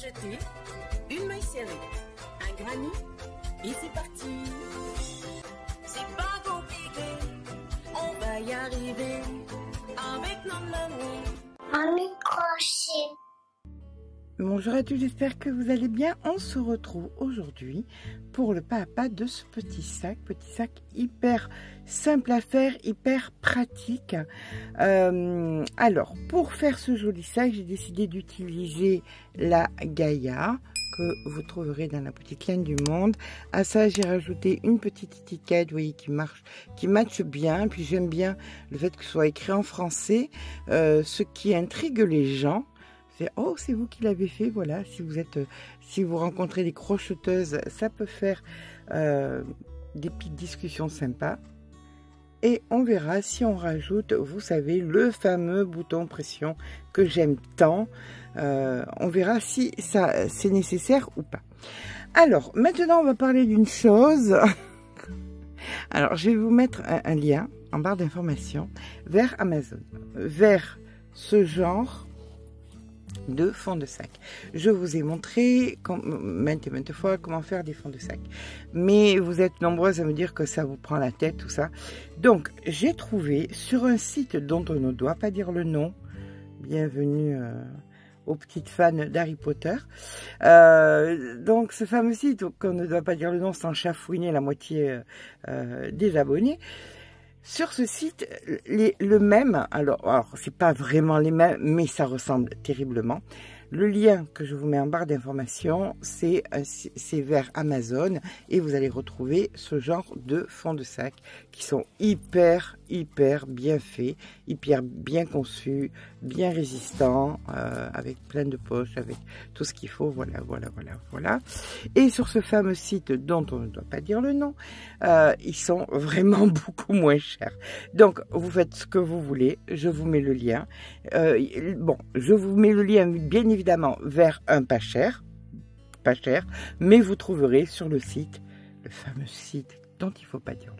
crocheter une maille serrée, un granit et c'est parti. C'est pas compliqué, on va y arriver avec nos mamies. Mamie crochet. Bonjour à tous, j'espère que vous allez bien. On se retrouve aujourd'hui pour le pas à pas de ce petit sac hyper simple à faire, hyper pratique. Alors, pour faire ce joli sac, j'ai décidé d'utiliser la Gaïa que vous trouverez dans la petite laine du monde. À ça, j'ai rajouté une petite étiquette, vous voyez, qui matche bien. Puis j'aime bien le fait que ce soit écrit en français, ce qui intrigue les gens. Oh, c'est vous qui l'avez fait, voilà. Si vous rencontrez des crocheteuses, ça peut faire des petites discussions sympas. Et on verra si on rajoute, vous savez, le fameux bouton pression que j'aime tant. On verra si ça c'est nécessaire ou pas. Alors, maintenant, on va parler d'une chose. Alors, je vais vous mettre un lien en barre d'information vers Amazon, vers ce genre de fond de sac. Je vous ai montré maintes et maintes fois comment faire des fonds de sac, mais vous êtes nombreuses à me dire que ça vous prend la tête, tout ça. Donc j'ai trouvé sur un site dont on ne doit pas dire le nom, bienvenue aux petites fans d'Harry Potter, donc ce fameux site qu'on ne doit pas dire le nom sans chafouiner la moitié des abonnés. Sur ce site, le même, alors c'est pas vraiment les mêmes, mais ça ressemble terriblement. Le lien que je vous mets en barre d'information, c'est vers Amazon et vous allez retrouver ce genre de fonds de sac qui sont hyper bien faits, hyper bien conçus, bien résistants, avec plein de poches, avec tout ce qu'il faut, voilà. Et sur ce fameux site dont on ne doit pas dire le nom, ils sont vraiment beaucoup moins chers. Donc vous faites ce que vous voulez, je vous mets le lien. Je vous mets le lien bien évidemment vers un pas cher, mais vous trouverez sur le site, le fameux site dont il ne faut pas dire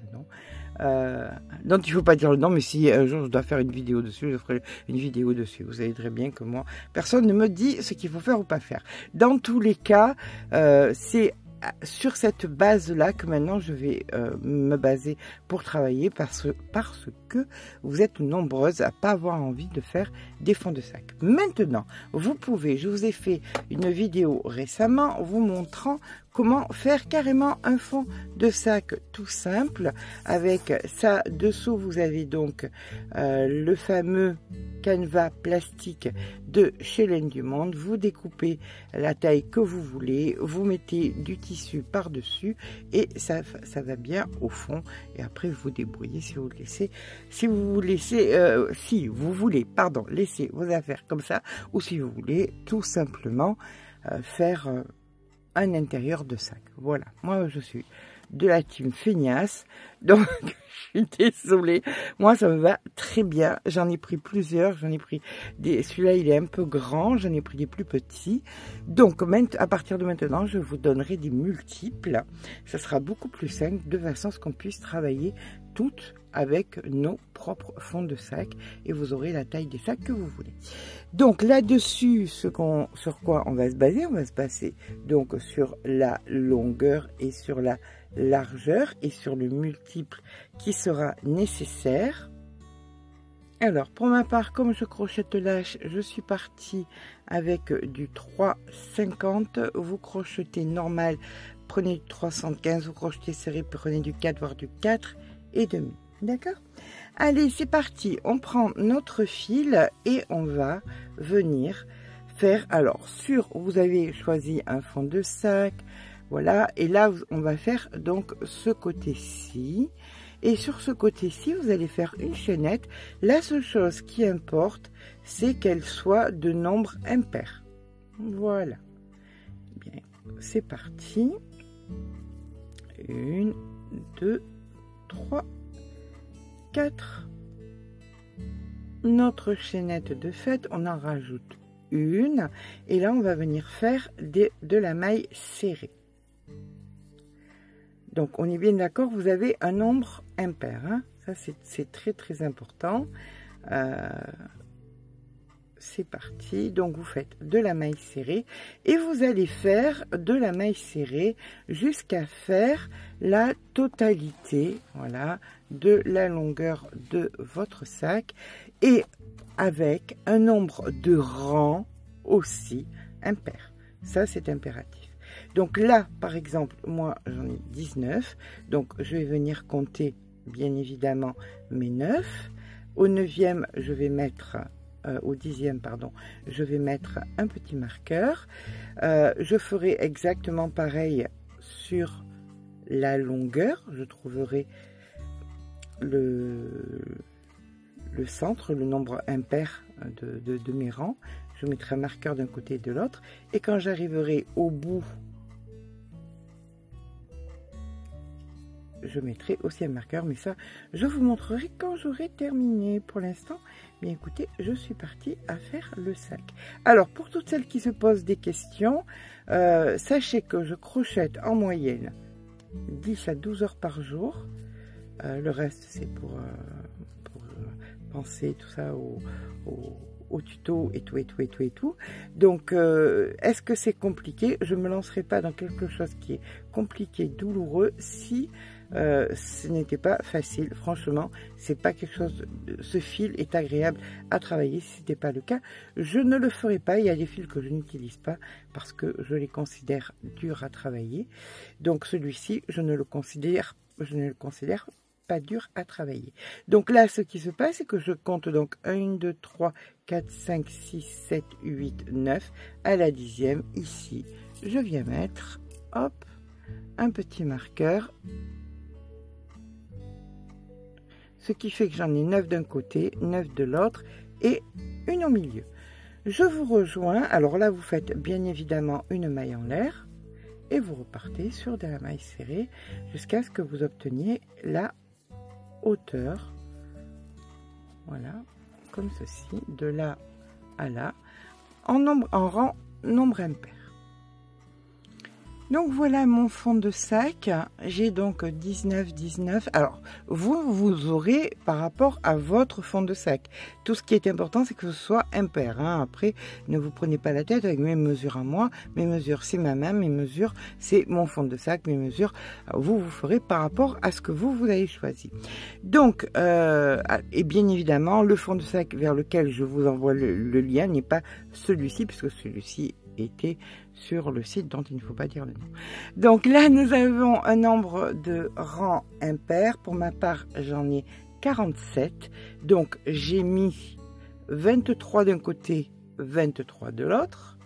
le nom, mais si un jour je dois faire une vidéo dessus, je ferai une vidéo dessus. Vous savez très bien que moi, personne ne me dit ce qu'il faut faire ou pas faire. Dans tous les cas, c'est sur cette base-là que maintenant je vais me baser pour travailler parce que vous êtes nombreuses à pas avoir envie de faire des fonds de sac. Maintenant, vous pouvez, je vous ai fait une vidéo récemment vous montrant comment faire carrément un fond de sac tout simple. Avec ça dessous, vous avez donc le fameux canevas plastique de chez Laine du Monde. Vous découpez la taille que vous voulez, vous mettez du tissu par dessus et ça va bien au fond. Et après vous débrouillez si vous voulez laisser vos affaires comme ça, ou si vous voulez tout simplement faire un intérieur de sac. Voilà, moi je suis de la team feignasse, donc je suis désolée, moi ça me va très bien. J'en ai pris plusieurs, celui-là il est un peu grand, j'en ai pris des plus petits, donc à partir de maintenant je vous donnerai des multiples, ça sera beaucoup plus simple, de façon à ce qu'on puisse travailler toutes avec nos propres fonds de sac et vous aurez la taille des sacs que vous voulez. Donc là-dessus, sur quoi on va se baser donc sur la longueur et sur la largeur et sur le multiple qui sera nécessaire. Alors pour ma part, comme je crochette lâche, je suis partie avec du 3,50. Vous crochetez normal, prenez du 3,75. Vous crochetez serré, prenez du 4 voire du 4,5. D'accord? Allez, c'est parti. On prend notre fil et on va venir faire. Alors, vous avez choisi un fond de sac. Voilà. Et là, on va faire donc ce côté-ci. Et sur ce côté-ci, vous allez faire une chaînette. La seule chose qui importe, c'est qu'elle soit de nombre impair. Voilà. Bien, c'est parti. 1, 2, 3, 4. Notre chaînette de fait, on en rajoute une. Et là, on va venir faire de la maille serrée. Donc, on est bien d'accord, vous avez un nombre impair. Hein? Ça, c'est très, très important. c'est parti. Donc vous faites de la maille serrée et vous allez faire de la maille serrée jusqu'à faire la totalité, voilà, de la longueur de votre sac, et avec un nombre de rangs aussi impair. Ça, c'est impératif. Donc là, par exemple, moi j'en ai 19, donc je vais venir compter bien évidemment mes 9. Au 9e, je vais mettre au 10e, pardon, je vais mettre un petit marqueur. Je ferai exactement pareil sur la longueur. Je trouverai le centre, le nombre impair de mes rangs. Je mettrai un marqueur d'un côté et de l'autre. Et quand j'arriverai au bout, je mettrai aussi un marqueur, mais ça, je vous montrerai quand j'aurai terminé. Pour l'instant, bien écoutez, je suis partie à faire le sac. Alors, pour toutes celles qui se posent des questions, sachez que je crochette en moyenne 10 à 12 heures par jour. Le reste, c'est pour penser tout ça au tuto et tout. Donc, est-ce que c'est compliqué? Je ne me lancerai pas dans quelque chose qui est compliqué, douloureux, si ce n'était pas facile. Franchement, c'est pas quelque chose. Ce fil est agréable à travailler. Si ce n'était pas le cas, je ne le ferai pas. Il y a des fils que je n'utilise pas parce que je les considère durs à travailler. Donc celui-ci, je ne le considère pas dur à travailler. Donc là, ce qui se passe, c'est que je compte donc 1, 2, 3, 4, 5, 6, 7, 8, 9. À la 10e, ici, je viens mettre, hop, un petit marqueur. Ce qui fait que j'en ai 9 d'un côté, 9 de l'autre et une au milieu. Je vous rejoins. Alors là, vous faites bien évidemment une maille en l'air et vous repartez sur de la maille serrée jusqu'à ce que vous obteniez la hauteur, voilà, comme ceci, de là à là, en rang nombre impair. Donc voilà mon fond de sac. J'ai donc 19. Alors vous aurez par rapport à votre fond de sac. Tout ce qui est important, c'est que ce soit impair. Hein. Après, ne vous prenez pas la tête avec mes mesures à moi. Mes mesures, c'est ma main. Mes mesures, c'est mon fond de sac. Mes mesures, vous ferez par rapport à ce que vous avez choisi. Donc, et bien évidemment, le fond de sac vers lequel je vous envoie le lien n'est pas celui-ci, puisque celui-ci était sur le site dont il ne faut pas dire le nom. Donc là, nous avons un nombre de rangs impairs. Pour ma part, j'en ai 47. Donc, j'ai mis 23 d'un côté, 23 de l'autre.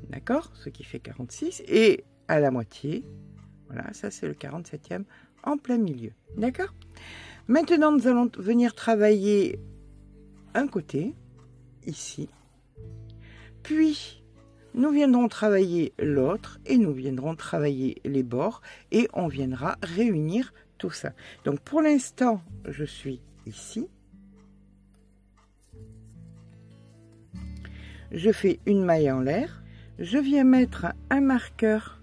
D'accord? Ce qui fait 46. Et à la moitié, voilà, ça c'est le 47e en plein milieu. D'accord? Maintenant, nous allons venir travailler un côté, ici. Puis, nous viendrons travailler l'autre et nous viendrons travailler les bords et on viendra réunir tout ça. Donc pour l'instant, je suis ici. Je fais une maille en l'air. Je viens mettre un marqueur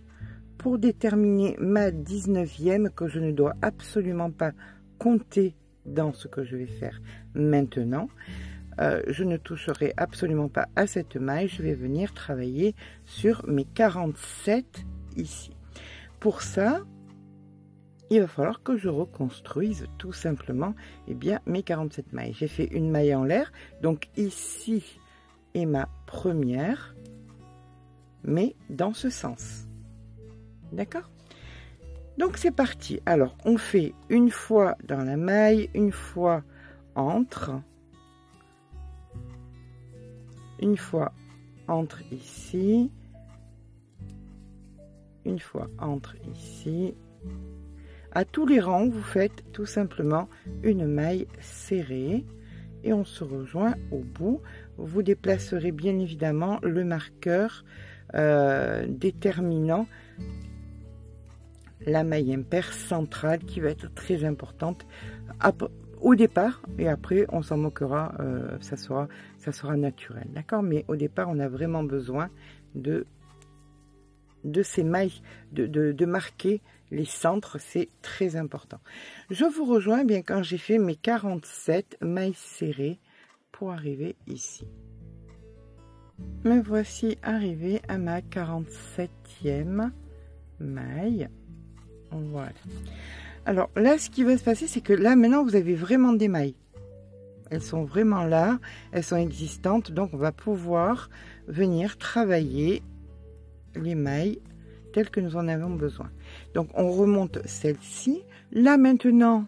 pour déterminer ma 19e que je ne dois absolument pas compter dans ce que je vais faire maintenant. Je ne toucherai absolument pas à cette maille. Je vais venir travailler sur mes 47 ici. Pour ça, il va falloir que je reconstruise tout simplement bien, mes 47 mailles. J'ai fait une maille en l'air. Donc ici est ma première, mais dans ce sens. D'accord? Donc c'est parti. Alors on fait une fois dans la maille, une fois entre. Une fois entre ici, une fois entre ici. À tous les rangs, vous faites tout simplement une maille serrée et on se rejoint au bout. Vous déplacerez bien évidemment le marqueur déterminant la maille impaire centrale qui va être très importante au départ, et après on s'en moquera, ça sera naturel, d'accord? Mais au départ, on a vraiment besoin de ces mailles, de marquer les centres, c'est très important. Je vous rejoins bien quand j'ai fait mes 47 mailles serrées pour arriver ici. Me voici arrivée à ma 47e maille. Voilà. Alors là, ce qui va se passer, c'est que là, maintenant, vous avez vraiment des mailles. Elles sont vraiment là, elles sont existantes, donc on va pouvoir venir travailler les mailles telles que nous en avons besoin. Donc on remonte celle-ci. Là maintenant,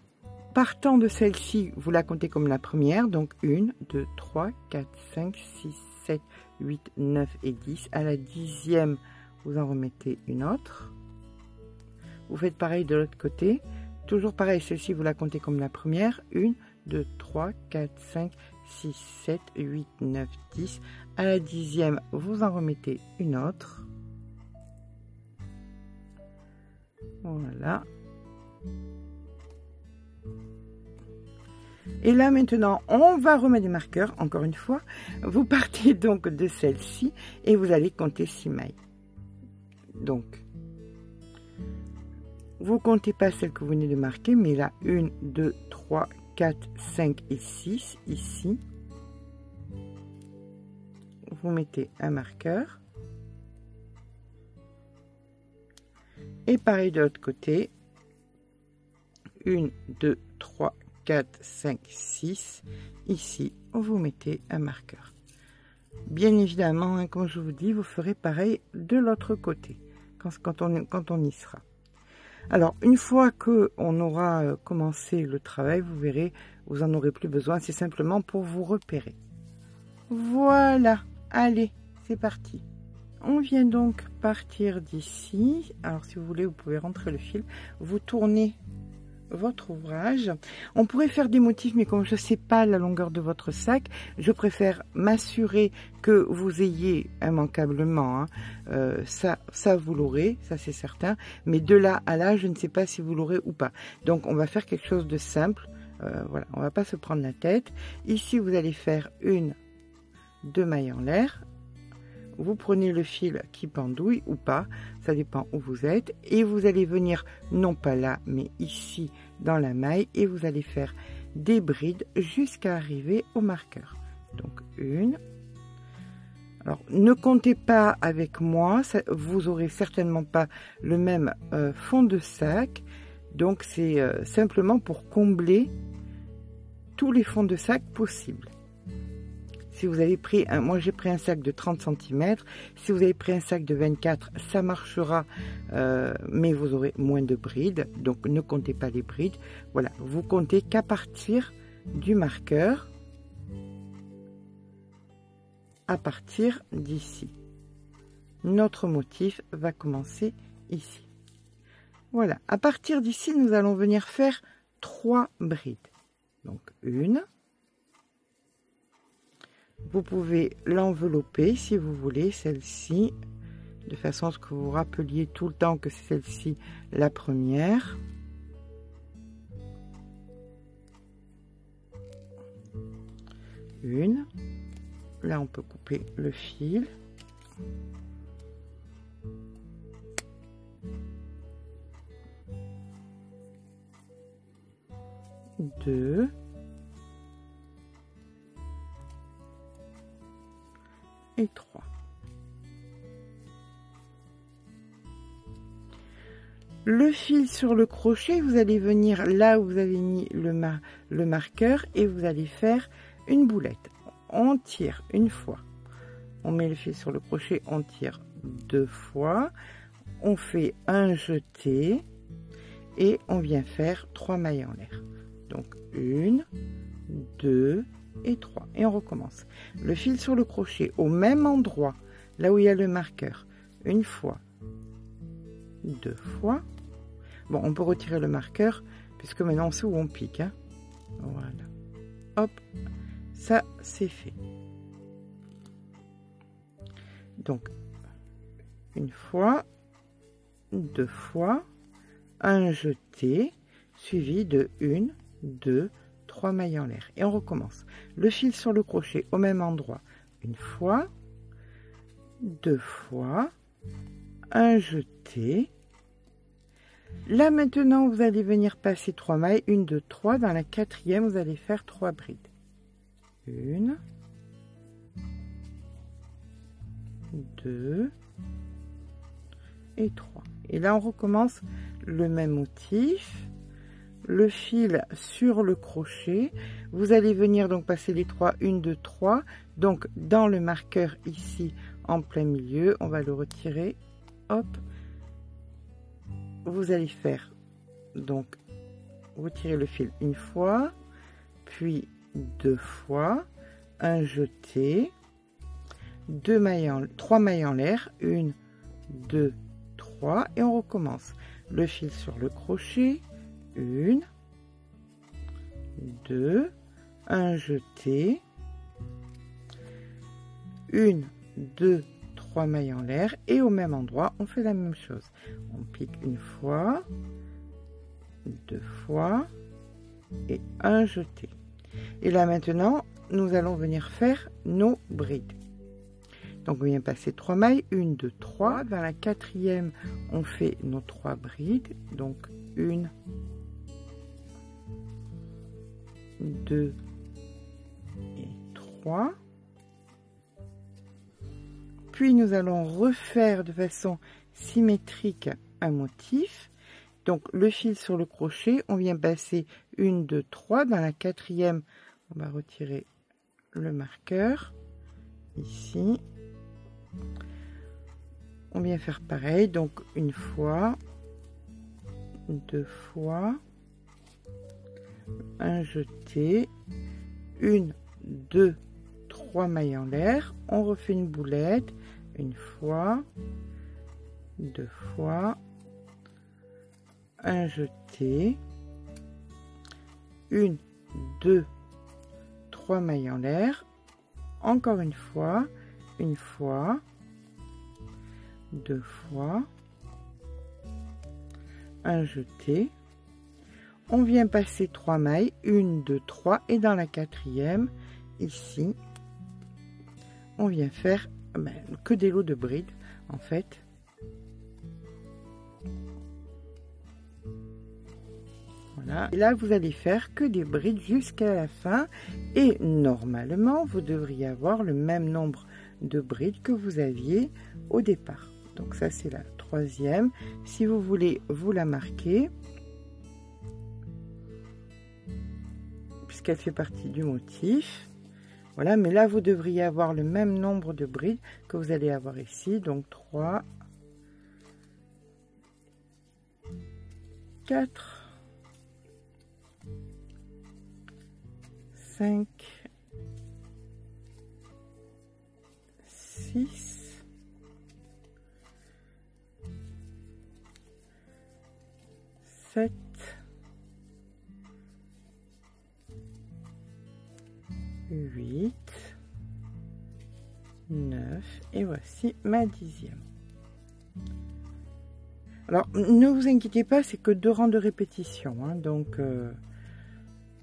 partant de celle-ci, vous la comptez comme la première, donc 1, 2, 3, 4, 5, 6, 7, 8, 9 et 10. À la 10e, vous en remettez une autre. Vous faites pareil de l'autre côté. Toujours pareil, celle-ci, vous la comptez comme la première. 1, 2, 3, 4, 5, 6, 7, 8, 9, 10. À la 10e, vous en remettez une autre. Voilà. Et là, maintenant, on va remettre des marqueurs. Encore une fois, vous partez donc de celle-ci et vous allez compter 6 mailles. Donc, vous comptez pas celle que vous venez de marquer, mais là, 1, 2, 3, 4, 5 et 6, ici. Vous mettez un marqueur. Et pareil de l'autre côté. 1, 2, 3, 4, 5, 6. Ici, vous mettez un marqueur. Bien évidemment, hein, comme je vous dis, vous ferez pareil de l'autre côté, quand on y sera. Alors, une fois qu'on aura commencé le travail, vous verrez, vous n'en aurez plus besoin. C'est simplement pour vous repérer. Voilà. Allez, c'est parti. On vient donc partir d'ici. Alors, si vous voulez, vous pouvez rentrer le fil. Vous tournez votre ouvrage. On pourrait faire des motifs, mais comme je ne sais pas la longueur de votre sac, je préfère m'assurer que vous ayez immanquablement, hein, ça vous l'aurez, ça c'est certain, mais de là à là, je ne sais pas si vous l'aurez ou pas. Donc on va faire quelque chose de simple, voilà, on va pas se prendre la tête. Ici vous allez faire 1, 2 mailles en l'air. Vous prenez le fil qui pendouille ou pas, ça dépend où vous êtes, et vous allez venir non pas là mais ici dans la maille, et vous allez faire des brides jusqu'à arriver au marqueur. Donc 1. Alors ne comptez pas avec moi, ça, vous aurez certainement pas le même fond de sac, donc c'est simplement pour combler tous les fonds de sac possibles. Si vous avez pris moi j'ai pris un sac de 30 cm, si vous avez pris un sac de 24, ça marchera, mais vous aurez moins de brides, donc ne comptez pas les brides. Voilà, vous comptez qu'à partir du marqueur, à partir d'ici. Notre motif va commencer ici. Voilà, à partir d'ici, nous allons venir faire 3 brides. Donc 1. Vous pouvez l'envelopper si vous voulez, celle-ci, de façon à ce que vous vous rappeliez tout le temps que c'est celle-ci la première. Une. Là, on peut couper le fil. Deux. Et 3. Le fil sur le crochet, vous allez venir là où vous avez mis le marqueur et vous allez faire une boulette. On tire une fois. On met le fil sur le crochet, on tire 2 fois. On fait un jeté et on vient faire 3 mailles en l'air. Donc 1, 2 et 3, et on recommence. Le fil sur le crochet au même endroit, là où il y a le marqueur, une fois, 2 fois. Bon, on peut retirer le marqueur puisque maintenant on sait où on pique, hein. Voilà, hop, ça c'est fait. Donc une fois, 2 fois, un jeté suivi de 1, 2, 3 mailles en l'air, et on recommence. Le fil sur le crochet au même endroit, une fois, 2 fois, un jeté. Là maintenant vous allez venir passer 3 mailles, 1, 2, 3. Dans la 4e vous allez faire 3 brides. 1, 2 et 3. Et là on recommence le même motif, le fil sur le crochet, vous allez venir donc passer les 3, 1, 2, 3, donc dans le marqueur ici en plein milieu, on va le retirer, hop, vous allez faire donc vous tirez le fil une fois, puis 2 fois, un jeté, 3 mailles en l'air, 1, 2, 3 et on recommence le fil sur le crochet, 1, 2, un jeté, 1, 2, 3 mailles en l'air et au même endroit on fait la même chose, on pique une fois, 2 fois et un jeté. Et là maintenant nous allons venir faire nos brides. Donc on vient passer 3 mailles, 1, 2, 3. Dans la quatrième on fait nos 3 brides, donc 1, 2 et 3. Puis nous allons refaire de façon symétrique un motif. Donc le fil sur le crochet, on vient passer 1, 2, 3. Dans la quatrième, on va retirer le marqueur ici. On vient faire pareil, donc une fois, 2 fois, un jeté, 1, 2, 3 mailles en l'air, on refait une boulette, une fois, 2 fois, un jeté, 1, 2, 3 mailles en l'air, encore une fois, 2 fois, un jeté, on vient passer 3 mailles, 1, 2, 3 et dans la quatrième ici on vient faire que des lots de brides en fait. Voilà. Et là vous allez faire que des brides jusqu'à la fin et normalement vous devriez avoir le même nombre de brides que vous aviez au départ. Donc ça c'est la troisième. Si vous voulez vous la marquer puisqu'elle fait partie du motif. Voilà, mais là vous devriez avoir le même nombre de brides que vous allez avoir ici, donc 3, 4, 5, 6, 7, 8, 9 et voici ma 10e. Alors ne vous inquiétez pas, c'est que 2 rangs de répétition, hein, donc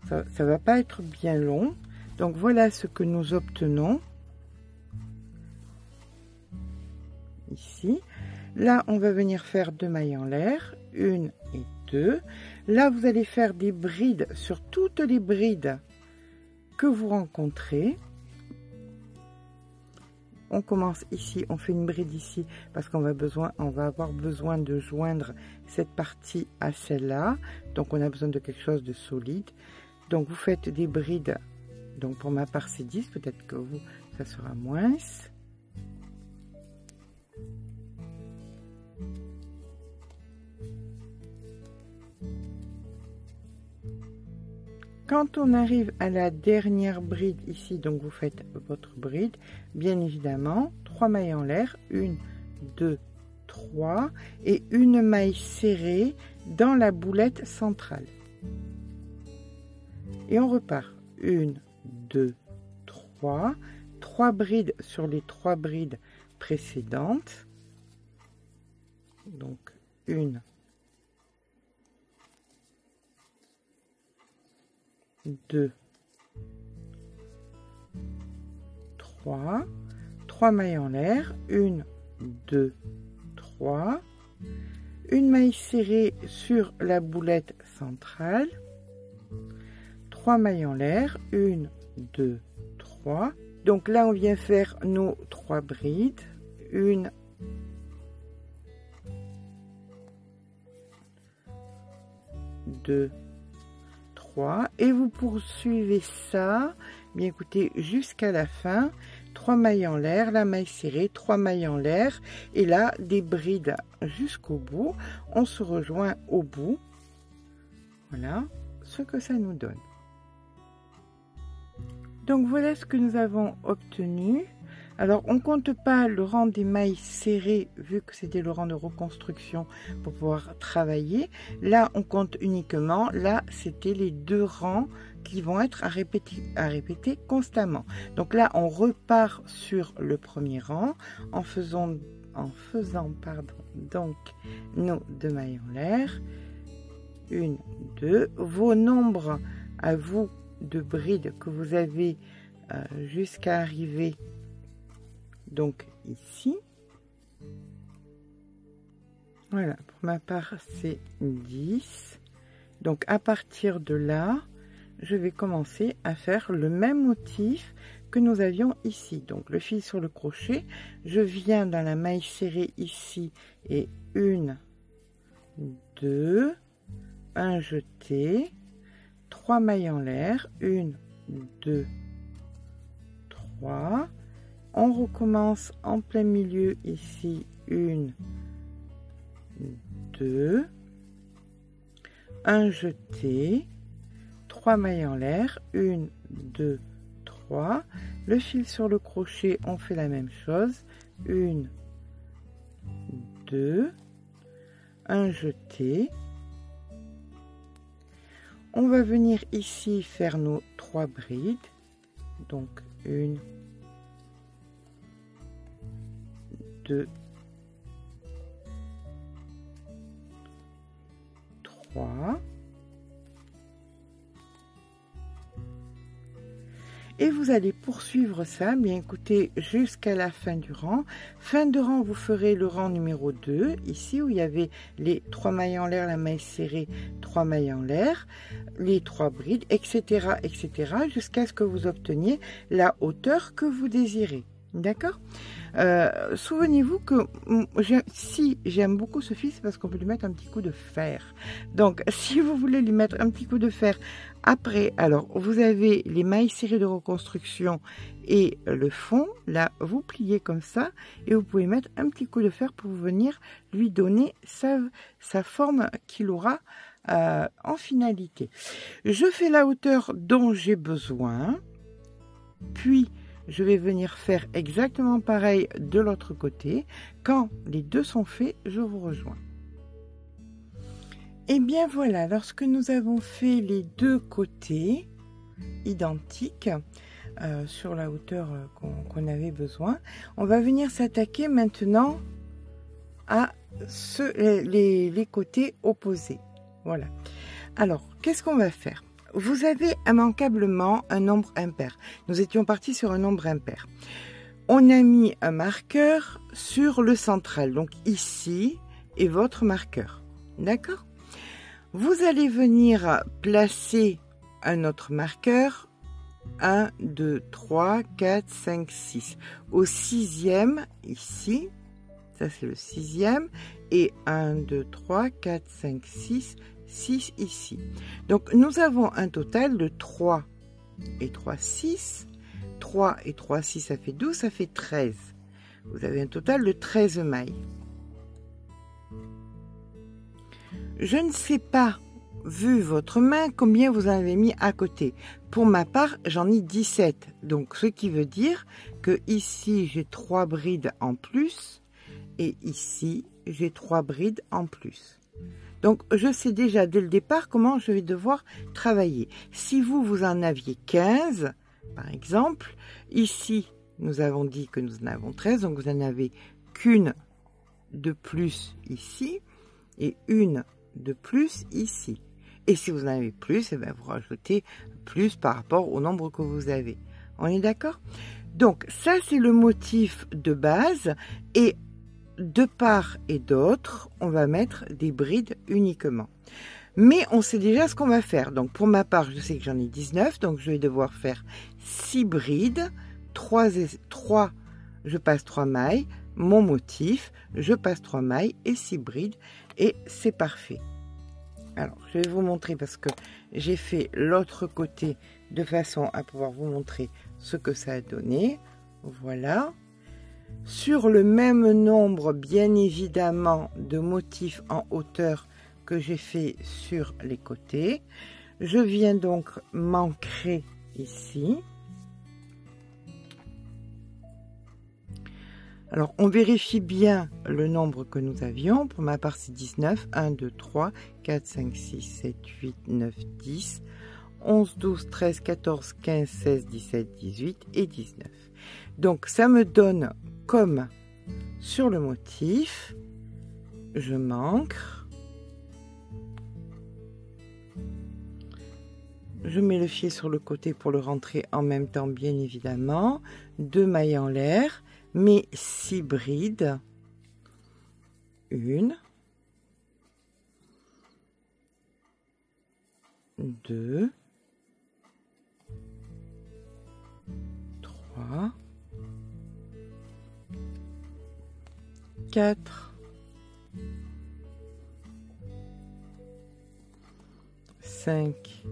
ça va pas être bien long. Donc voilà ce que nous obtenons ici. Là on va venir faire 2 mailles en l'air, 1 et 2. Là vous allez faire des brides sur toutes les brides que vous rencontrez. On commence ici, on fait une bride ici parce qu'on va avoir besoin de joindre cette partie à celle-là, donc on a besoin de quelque chose de solide. Donc vous faites des brides, donc pour ma part c'est 10, peut-être que vous ça sera moins. Quand on arrive à la dernière bride ici, donc vous faites votre bride, bien évidemment, 3 mailles en l'air, 1, 2, 3 et une maille serrée dans la boulette centrale. Et on repart, 1, 2, 3, 3 brides sur les 3 brides précédentes, donc 1, 2, 3, 3 mailles en l'air, 1, 2, 3, une maille serrée sur la boulette centrale, 3 mailles en l'air, 1, 2, 3. Donc là on vient faire nos 3 brides, 1, 2, 3 et vous poursuivez ça, bien écoutez, jusqu'à la fin. 3 mailles en l'air, la maille serrée, 3 mailles en l'air et là des brides jusqu'au bout. On se rejoint au bout. Voilà ce que ça nous donne. Donc voilà ce que nous avons obtenu. Alors on compte pas le rang des mailles serrées vu que c'était le rang de reconstruction pour pouvoir travailler. Là on compte uniquement, là c'était les 2 rangs qui vont être à répéter constamment. Donc là on repart sur le premier rang en faisant donc nos 2 mailles en l'air. 1, 2, vos nombres à vous de brides que vous avez jusqu'à arriver donc ici. Voilà, pour ma part c'est 10. Donc à partir de là je vais commencer à faire le même motif que nous avions ici. Donc le fil sur le crochet, je viens dans la maille serrée ici et 1, 2, 1 jeté, 3 mailles en l'air, 1, 2, 3. On recommence en plein milieu ici, 1, 2, 1 jeté, 3 mailles en l'air, 1, 2, 3. Le fil sur le crochet, on fait la même chose, 1, 2, 1 jeté. On va venir ici faire nos 3 brides, donc 1, 2, 3. Et vous allez poursuivre ça, bien écoutez, jusqu'à la fin du rang. Fin de rang, vous ferez le rang numéro 2, ici où il y avait les 3 mailles en l'air, la maille serrée, 3 mailles en l'air, les 3 brides, etc., etc., jusqu'à ce que vous obteniez la hauteur que vous désirez. D'accord? Souvenez-vous que si j'aime beaucoup ce fil, c'est parce qu'on peut lui mettre un petit coup de fer. Donc, si vous voulez lui mettre un petit coup de fer après, alors vous avez les mailles serrées de reconstruction et le fond. Là, vous pliez comme ça et vous pouvez mettre un petit coup de fer pour venir lui donner sa forme qu'il aura en finalité. Je fais la hauteur dont j'ai besoin, puis je vais venir faire exactement pareil de l'autre côté. Quand les deux sont faits, je vous rejoins. Et bien voilà, lorsque nous avons fait les deux côtés identiques sur la hauteur qu'on avait besoin, on va venir s'attaquer maintenant à les côtés opposés. Voilà. Alors, qu'est-ce qu'on va faire? Vous avez immanquablement un nombre impair. Nous étions partis sur un nombre impair. On a mis un marqueur sur le central. Donc ici est votre marqueur. D'accord? Vous allez venir placer un autre marqueur. 1, 2, 3, 4, 5, 6. Au sixième, ici. Ça, c'est le sixième. Et 1, 2, 3, 4, 5, 6. 6 ici. Donc nous avons un total de 3 et 3, 6. 3 et 3, 6, ça fait 12, ça fait 13. Vous avez un total de 13 mailles. Je ne sais pas, vu votre main, combien vous en avez mis à côté. Pour ma part, j'en ai 17. Donc ce qui veut dire que ici, j'ai 3 brides en plus. Et ici, j'ai 3 brides en plus. Donc, je sais déjà dès le départ comment je vais devoir travailler. Si vous, vous en aviez 15, par exemple, ici, nous avons dit que nous en avons 13, donc vous n'en avez qu'une de plus ici et une de plus ici. Et si vous en avez plus, eh bien, vous rajoutez plus par rapport au nombre que vous avez. On est d'accord? Donc, ça, c'est le motif de base et de part et d'autre, on va mettre des brides uniquement. Mais on sait déjà ce qu'on va faire. Donc pour ma part, je sais que j'en ai 19, donc je vais devoir faire 6 brides, 3, je passe 3 mailles, mon motif, je passe 3 mailles et 6 brides et c'est parfait. Alors, je vais vous montrer parce que j'ai fait l'autre côté de façon à pouvoir vous montrer ce que ça a donné. Voilà. Sur le même nombre, bien évidemment, de motifs en hauteur que j'ai fait sur les côtés, je viens donc m'ancrer ici. Alors, on vérifie bien le nombre que nous avions. Pour ma part, c'est 19. 1, 2, 3, 4, 5, 6, 7, 8, 9, 10, 11, 12, 13, 14, 15, 16, 17, 18 et 19. Donc, ça me donne comme sur le motif, je m'ancre. Je mets le fil sur le côté pour le rentrer en même temps, bien évidemment. 2 mailles en l'air. Mes 6 brides, 1, 2, 3, 4, 5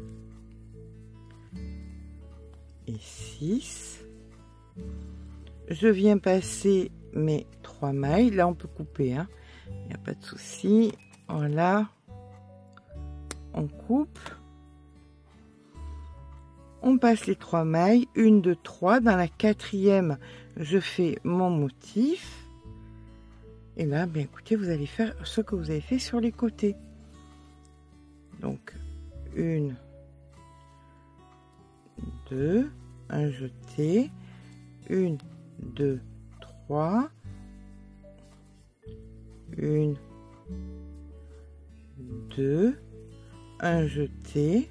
et 6. Je viens passer mes 3 mailles. Là, on peut couper, hein. Il n'y a pas de souci. Voilà. On coupe. On passe les 3 mailles. 1, 2, 3. Dans la 4e, je fais mon motif. Et là, bien écoutez, vous allez faire ce que vous avez fait sur les côtés. Donc, 1, 2, un jeté. 1, 2, 3, 1, 2, un jeté,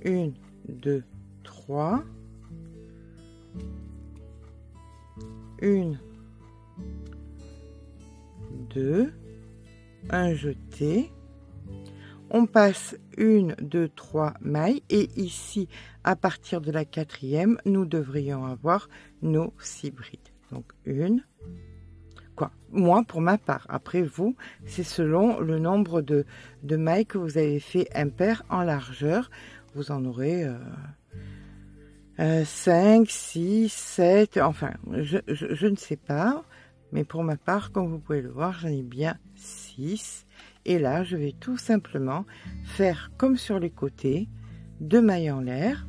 1, 2, 3, 1, 2, un jeté. On passe 1, 2, 3 mailles et ici, à partir de la 4e, nous devrions avoir nos 6 brides. Donc, moi pour ma part. Après vous, c'est selon le nombre de mailles que vous avez fait impair en largeur. Vous en aurez 5, 6, 7, enfin, je ne sais pas. Mais pour ma part, comme vous pouvez le voir, j'en ai bien 6. Et là, je vais tout simplement faire comme sur les côtés, 2 mailles en l'air.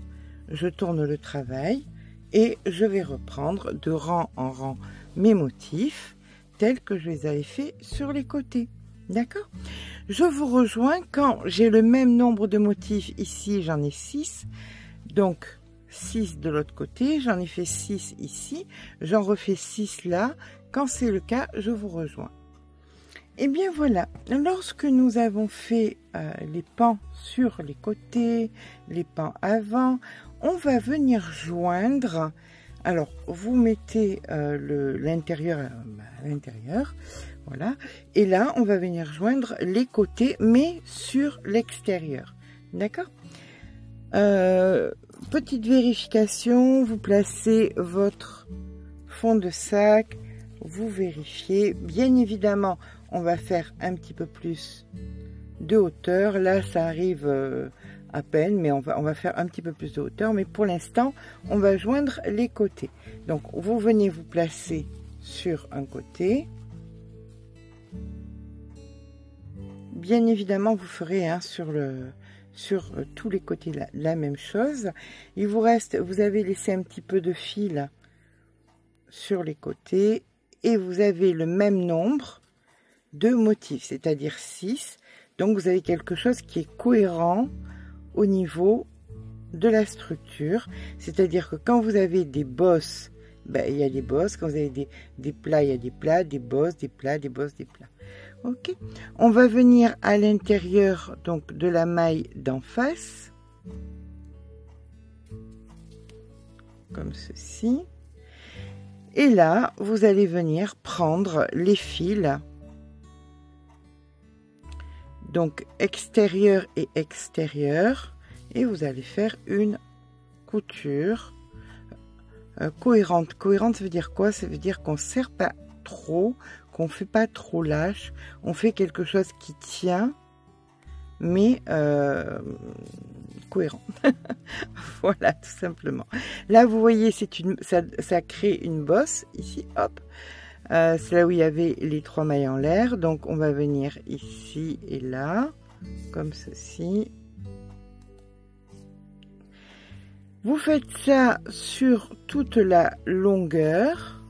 Je tourne le travail et je vais reprendre de rang en rang mes motifs tels que je les avais fait sur les côtés. D'accord? Je vous rejoins quand j'ai le même nombre de motifs. Ici, j'en ai 6. Donc, 6 de l'autre côté. J'en ai fait 6 ici. J'en refais 6 là. Quand c'est le cas, je vous rejoins. Et bien voilà, lorsque nous avons fait les pans sur les côtés, les pans avant, on va venir joindre. Alors, vous mettez l'intérieur à l'intérieur, voilà. Et là, on va venir joindre les côtés, mais sur l'extérieur. D'accord? Petite vérification, vous placez votre fond de sac, vous vérifiez. Bien évidemment, on va faire un petit peu plus de hauteur. Là, ça arrive à peine, mais on va faire un petit peu plus de hauteur. Mais pour l'instant, on va joindre les côtés. Donc, vous venez vous placer sur un côté. Bien évidemment, vous ferez sur tous les côtés la même chose. Il vous reste, vous avez laissé un petit peu de fil sur les côtés et vous avez le même nombre de motifs, c'est-à-dire 6. Donc vous avez quelque chose qui est cohérent au niveau de la structure, c'est-à-dire que quand vous avez des bosses, ben, il y a des bosses, quand vous avez des plats, il y a des plats, des bosses, des plats, des bosses, des plats. Ok, on va venir à l'intérieur donc de la maille d'en face, comme ceci. Et là, vous allez venir prendre les fils, donc extérieur et extérieur, et vous allez faire une couture cohérente. Cohérente, ça veut dire quoi? Ça veut dire qu'on ne serre pas trop, qu'on ne fait pas trop lâche. On fait quelque chose qui tient, mais cohérent. Voilà, tout simplement. Là, vous voyez, ça crée une bosse ici, hop. C'est là où il y avait les 3 mailles en l'air. Donc, on va venir ici et là, comme ceci. Vous faites ça sur toute la longueur,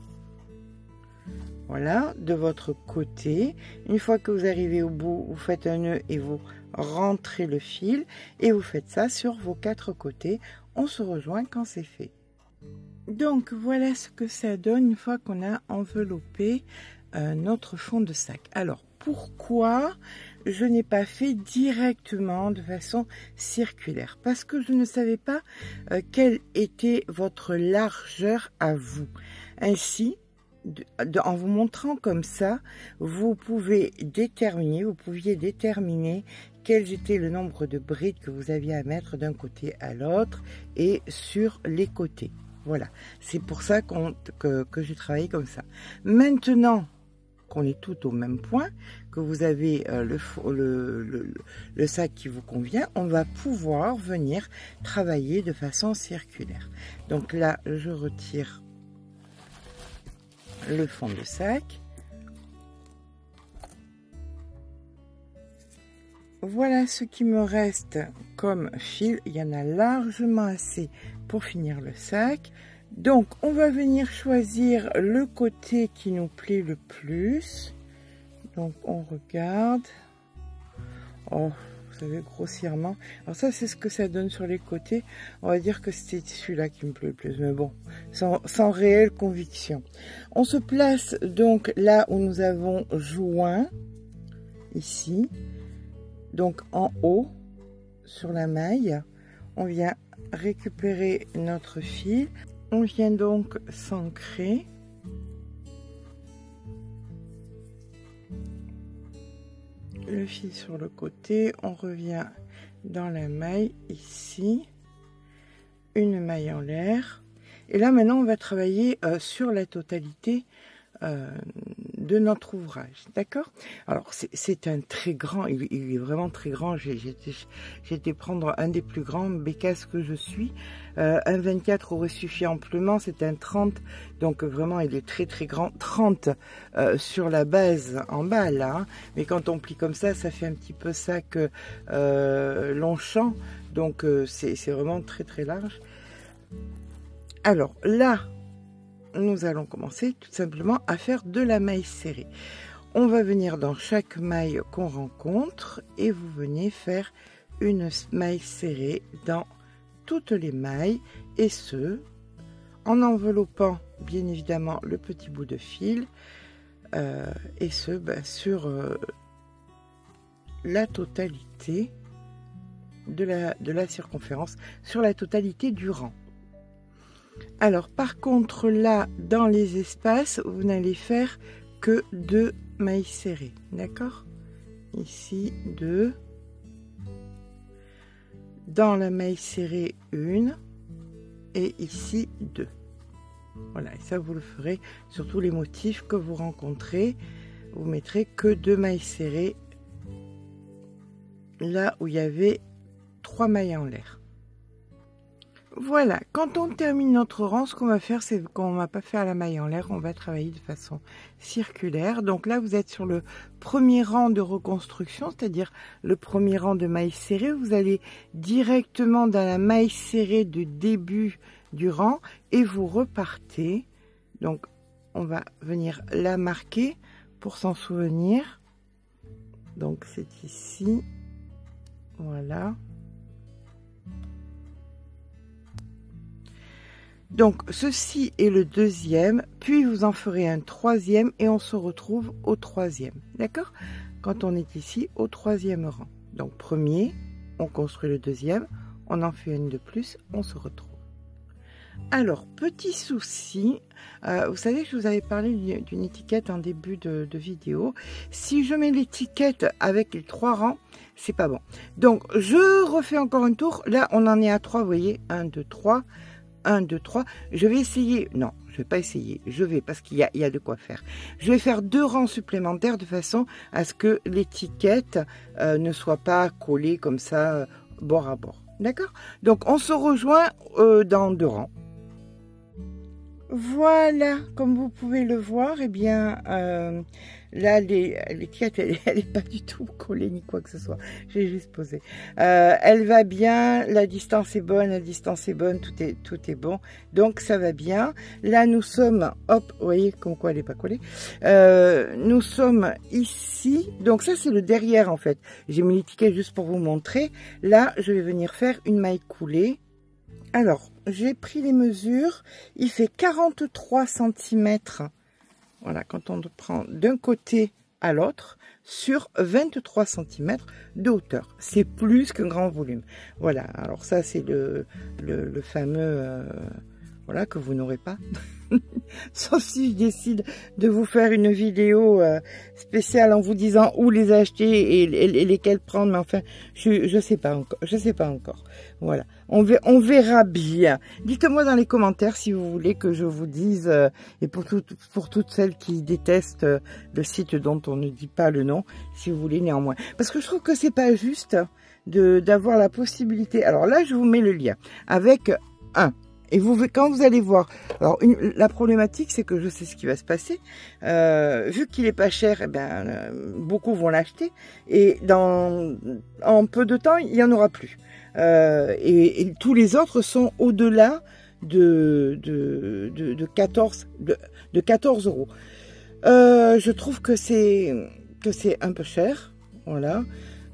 voilà, de votre côté. Une fois que vous arrivez au bout, vous faites un nœud et vous rentrez le fil. Et vous faites ça sur vos 4 côtés. On se rejoint quand c'est fait. Donc, voilà ce que ça donne une fois qu'on a enveloppé notre fond de sac. Alors, pourquoi je n'ai pas fait directement de façon circulaire? Parce que je ne savais pas quelle était votre largeur à vous. Ainsi, en vous montrant comme ça, vous pouviez déterminer quel était le nombre de brides que vous aviez à mettre d'un côté à l'autre et sur les côtés. Voilà, c'est pour ça que j'ai travaillé comme ça. Maintenant qu'on est tout au même point, que vous avez le sac qui vous convient, on va pouvoir venir travailler de façon circulaire. Donc là, je retire le fond de sac. Voilà ce qui me reste comme fil. Il y en a largement assez pour finir le sac. Donc, on va venir choisir le côté qui nous plaît le plus. Donc, on regarde. Oh, vous savez, grossièrement. Alors ça, c'est ce que ça donne sur les côtés. On va dire que c'est celui-là qui me plaît le plus. Mais bon, sans réelle conviction. On se place donc là où nous avons joint. Ici. Donc, en haut, sur la maille. On vient récupérer notre fil. On vient donc s'ancrer. Le fil sur le côté, on revient dans la maille ici, une maille en l'air. Et là maintenant on va travailler sur la totalité de notre ouvrage, d'accord? Alors c'est un très grand, il est vraiment très grand. J'ai été prendre un des plus grands bécasses que je suis. Un 24 aurait suffi amplement, c'est un 30, donc vraiment il est très très grand. 30 sur la base en bas là, hein. Mais quand on plie comme ça fait un petit peu sac Longchamp, donc c'est vraiment très très large. Alors là, nous allons commencer tout simplement à faire de la maille serrée. On va venir dans chaque maille qu'on rencontre et vous venez faire une maille serrée dans toutes les mailles, et ce en enveloppant bien évidemment le petit bout de fil et ce sur la totalité de la circonférence, sur la totalité du rang. Alors par contre là dans les espaces vous n'allez faire que 2 mailles serrées, d'accord? Ici 2, dans la maille serrée 1 et ici 2. Voilà, et ça vous le ferez sur tous les motifs que vous rencontrez. Vous mettrez que 2 mailles serrées là où il y avait 3 mailles en l'air. Voilà, quand on termine notre rang, ce qu'on va faire, c'est qu'on ne va pas faire la maille en l'air, on va travailler de façon circulaire. Donc là, vous êtes sur le premier rang de reconstruction, c'est-à-dire le premier rang de mailles serrées. Vous allez directement dans la maille serrée de début du rang et vous repartez. Donc, on va venir la marquer pour s'en souvenir. Donc, c'est ici. Voilà. Donc, ceci est le deuxième, puis vous en ferez un troisième et on se retrouve au troisième. D'accord? Quand on est ici au troisième rang. Donc, premier, on construit le deuxième, on en fait une de plus, on se retrouve. Alors, petit souci, vous savez que je vous avais parlé d'une étiquette en début de vidéo. Si je mets l'étiquette avec les 3 rangs, c'est pas bon. Donc, je refais encore un tour. Là, on en est à 3, vous voyez, 1, 2, 3. 1, 2, 3. Je vais essayer, non, je vais pas essayer, je vais, parce qu'il y a de quoi faire. Je vais faire 2 rangs supplémentaires de façon à ce que l'étiquette ne soit pas collée comme ça, bord à bord. D'accord? Donc, on se rejoint dans 2 rangs. Voilà, comme vous pouvez le voir, eh bien, là, l'étiquette, elle n'est pas du tout collée ni quoi que ce soit. J'ai juste posé. Elle va bien, la distance est bonne, tout est bon. Donc, ça va bien. Là, nous sommes, hop, vous voyez, comme quoi elle n'est pas collée. Nous sommes ici. Donc, ça, c'est le derrière, en fait. J'ai mis l'étiquette juste pour vous montrer. Là, je vais venir faire une maille coulée. Alors, j'ai pris les mesures, il fait 43 cm, voilà, quand on prend d'un côté à l'autre, sur 23 cm de hauteur. C'est plus qu'un grand volume. Voilà, alors ça c'est le fameux, voilà, que vous n'aurez pas. Sauf si je décide de vous faire une vidéo spéciale en vous disant où les acheter et lesquels prendre, mais enfin, je sais pas encore. Voilà, on verra bien. Dites-moi dans les commentaires si vous voulez que je vous dise, et pour toutes celles qui détestent le site dont on ne dit pas le nom, si vous voulez néanmoins. Parce que je trouve que c'est pas juste d'avoir la possibilité. Alors là, je vous mets le lien avec et quand vous allez voir, alors la problématique, c'est que je sais ce qui va se passer. Vu qu'il est pas cher, eh ben, beaucoup vont l'acheter. Et en peu de temps, il y en aura plus. Et tous les autres sont au-delà de 14 euros. Je trouve que c'est un peu cher. Voilà.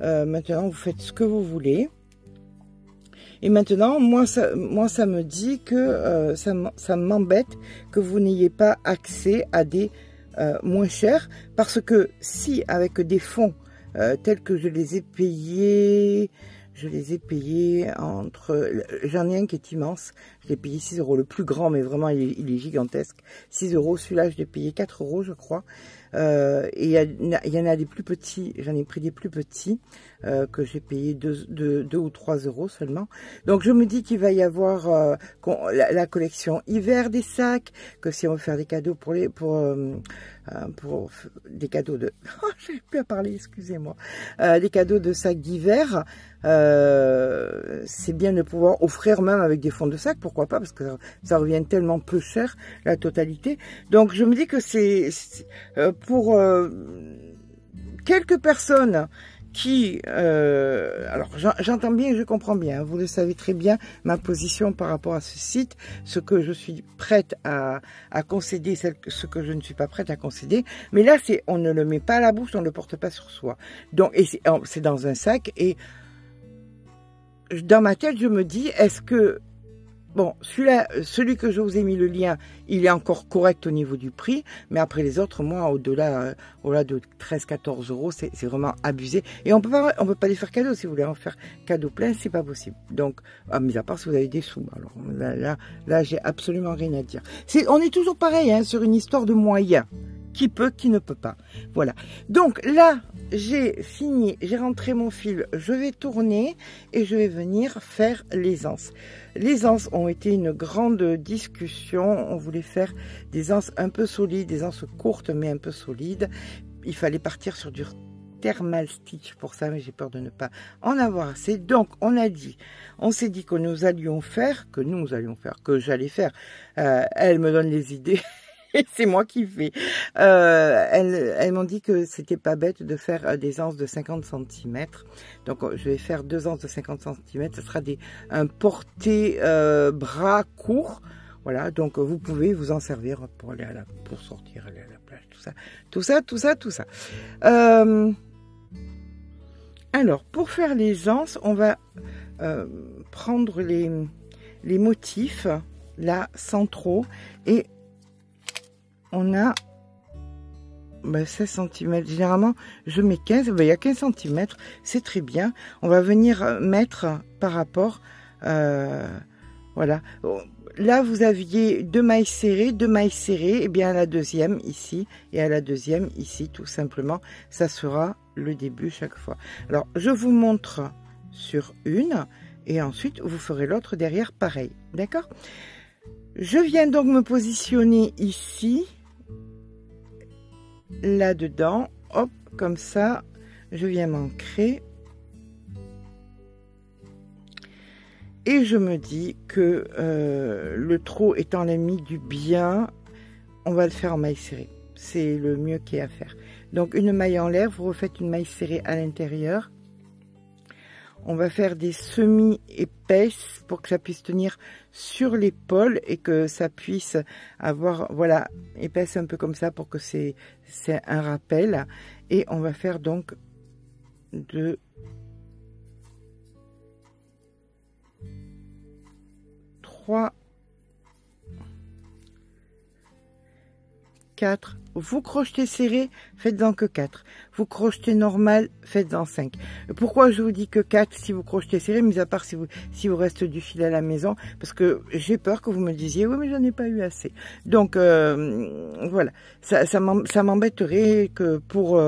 Maintenant, vous faites ce que vous voulez. Et maintenant, moi, ça me dit que ça m'embête que vous n'ayez pas accès à des moins chers. Parce que si, avec des fonds tels que je les ai payés entre... J'en ai un qui est immense. Je l'ai payé 6 euros. Le plus grand, mais vraiment, il est gigantesque. 6 euros. Celui-là, je l'ai payé 4 euros, je crois. Et il y en a des plus petits, j'en ai pris des plus petits que j'ai payé 2 ou 3 euros seulement. Donc je me dis qu'il va y avoir la collection hiver des sacs, que si on veut faire des cadeaux pour des cadeaux de... Oh, j'arrive plus à parler, excusez-moi. Des cadeaux de sacs d'hiver, c'est bien de pouvoir offrir même avec des fonds de sac, pourquoi pas, parce que ça revient tellement peu cher, la totalité. Donc je me dis que c'est pour quelques personnes qui... alors j'entends bien et je comprends bien, vous le savez très bien, ma position par rapport à ce site, ce que je suis prête à concéder, ce que je ne suis pas prête à concéder, mais là on ne le met pas à la bouche, on ne le porte pas sur soi. Donc, et c'est dans un sac, et dans ma tête je me dis, est-ce que... Bon, celui que je vous ai mis le lien, il est encore correct au niveau du prix, mais après les autres, moi, au-delà de 13-14 euros, c'est vraiment abusé. Et on peut pas les faire cadeau. Si vous voulez en faire cadeau plein, c'est pas possible. Donc, mis à part si vous avez des sous. Alors là, j'ai absolument rien à dire. On est toujours pareil, hein, sur une histoire de moyens. Qui peut, qui ne peut pas. Voilà. Donc là, j'ai fini, j'ai rentré mon fil, je vais tourner et je vais venir faire les anses. Les anses ont été une grande discussion. On voulait faire des anses un peu solides, des anses courtes mais un peu solides. Il fallait partir sur du thermal stitch pour ça, mais j'ai peur de ne pas en avoir assez. Donc on s'est dit que j'allais faire. Elle me donne les idées. C'est moi qui fais. Elles m'ont dit que c'était pas bête de faire des anses de 50 cm. Donc je vais faire 2 anses de 50 cm. Ce sera un porté bras court. Voilà, donc vous pouvez vous en servir pour sortir, aller à la plage, tout ça. Alors pour faire les anses, on va prendre les motifs là sans trop, et on a 16 cm. Généralement, je mets 15. Il y a 15 cm. C'est très bien. On va venir mettre par rapport... voilà. Là, vous aviez 2 mailles serrées. 2 mailles serrées. Et bien, à la deuxième, ici. Et à la deuxième, ici, tout simplement. Ça sera le début chaque fois. Alors, je vous montre sur une. Et ensuite, vous ferez l'autre derrière, pareil. D'accord ? Je viens donc me positionner ici, là-dedans, hop, comme ça, je viens m'ancrer. Et je me dis que le trot étant l'ennemi du bien, on va le faire en maille serrée. C'est le mieux qu'il y ait à faire. Donc une maille en l'air, vous refaites une maille serrée à l'intérieur. On va faire des semis épaisses pour que ça puisse tenir sur l'épaule et que ça puisse avoir, voilà, épaisse un peu comme ça pour que c'est un rappel. Et on va faire donc 2, 3, 4. Vous crochetez serré, faites-en que 4. Vous crochetez normal, faites-en 5. Pourquoi je vous dis que 4 si vous crochetez serré, mis à part si vous reste du fil à la maison, parce que j'ai peur que vous me disiez oui mais j'en ai pas eu assez. Donc voilà, ça m'embêterait que pour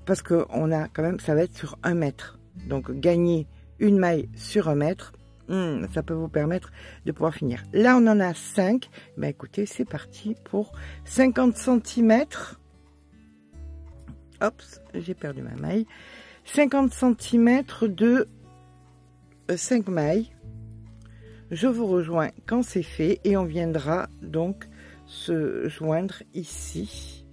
parce que on a quand même, ça va être sur 1 mètre. Donc gagner une maille sur 1 mètre. Ça peut vous permettre de pouvoir finir. Là, on en a 5. Ben, écoutez, c'est parti pour 50 cm. Hop, j'ai perdu ma maille. 50 cm de 5 mailles. Je vous rejoins quand c'est fait et on viendra donc se joindre ici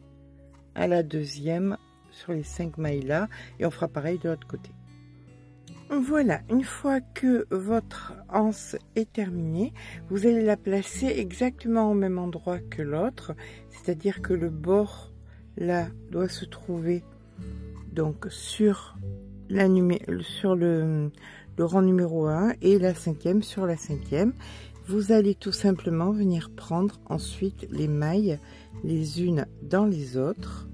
à la deuxième sur les 5 mailles là et on fera pareil de l'autre côté. Voilà, une fois que votre anse est terminée, vous allez la placer exactement au même endroit que l'autre, c'est-à-dire que le bord là doit se trouver donc sur le rang numéro 1 et la 5e sur la 5e. Vous allez tout simplement venir prendre ensuite les mailles les unes dans les autres.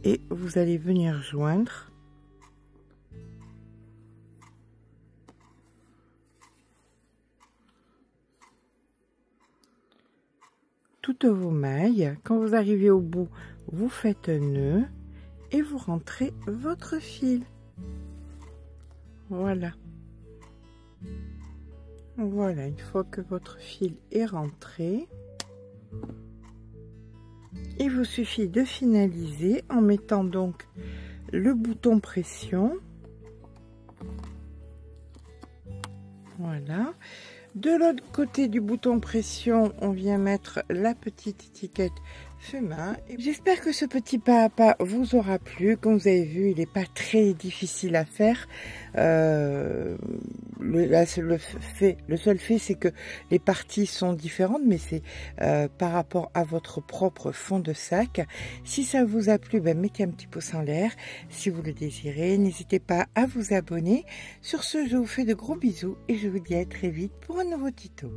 Et vous allez venir joindre toutes vos mailles. Quand vous arrivez au bout, vous faites un nœud et vous rentrez votre fil. Voilà. Voilà, une fois que votre fil est rentré, il vous suffit de finaliser en mettant donc le bouton pression. Voilà. De l'autre côté du bouton pression, on vient mettre la petite étiquette FEMA. J'espère que ce petit pas à pas vous aura plu. Comme vous avez vu, il n'est pas très difficile à faire. Le seul fait, c'est que les parties sont différentes, mais c'est par rapport à votre propre fond de sac. Si ça vous a plu, ben, mettez un petit pouce en l'air. Si vous le désirez, n'hésitez pas à vous abonner. Sur ce, je vous fais de gros bisous et je vous dis à très vite pour un nouveau tuto.